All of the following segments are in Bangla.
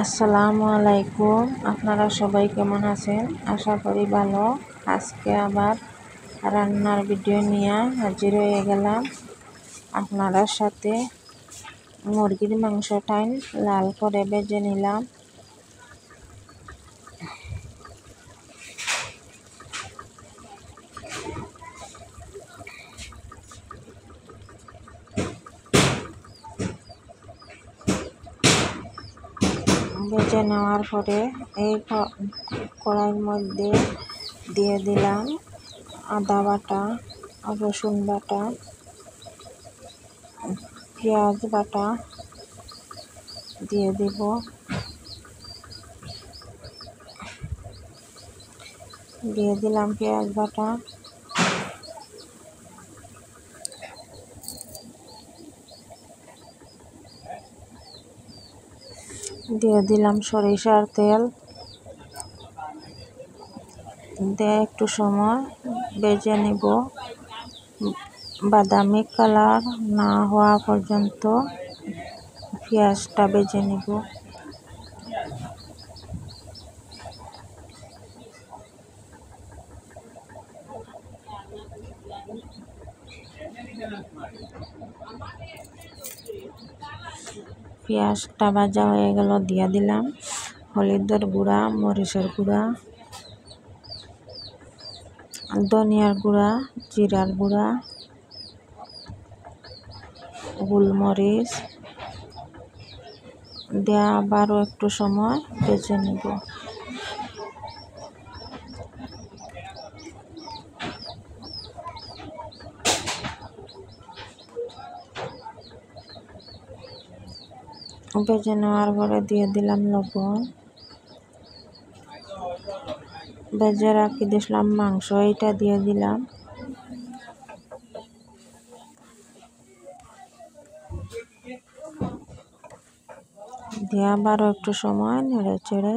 আসসালামু আলাইকুম। আপনারা সবাই কেমন আছেন? আশা করি ভালো। আজকে আবার রান্নার ভিডিও নিয়ে হাজির হয়ে গেলাম আপনাদের সাথে। মুরগির মাংসটাই লাল করে ভেজে নিলাম। ভেজে নেওয়ার পরে এই কড়াইয়ের মধ্যে দিয়ে দিলাম আদা বাটা, রসুন বাটা, পেঁয়াজ বাটা দিয়ে দিব। দিয়ে দিলাম পেঁয়াজ বাটা, দিয়ে দিলাম সরিষার তেল, দিয়ে একটু সময় ভেজে নিব। বাদামি কালার না হওয়া পর্যন্ত পেঁয়াজটা ভেজে নিব। পেঁয়াজটা ভাজা হয়ে গেল, দিয়ে দিলাম হলুদের গুঁড়া, মরিচের গুঁড়া, ধনিয়ার গুঁড়া, জিরার গুঁড়া, গোলমরিচ দিয়ে আবারও একটু সময় ভেজে নেব। ভেজে নেওয়ার পরে দিয়ে দিলাম লবণ, ভেজে রাখি দিলাম মাংস, এটা দিয়ে দিলাম। দিয়ে আবারও একটু সময় নেড়ে চেড়ে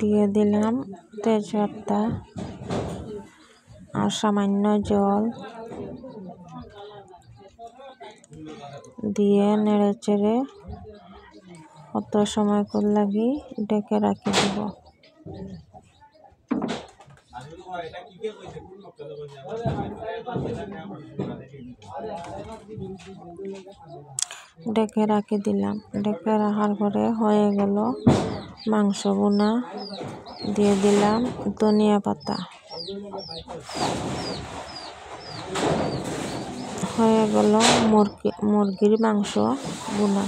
দিয়ে দিলাম তেজপাতা আর সামান্য জল দিয়ে নেড়ে চেড়ে কত সময় করে লাগি ঢেকে রাখি দিব। ঢেকে রাখি দিলাম। ঢেকে রাখার পরে হয়ে গেল মাংস বোনা। দিয়ে দিলাম ধনিয়া পাতা। হয়ে গেল মুরগির মাংস বোনা।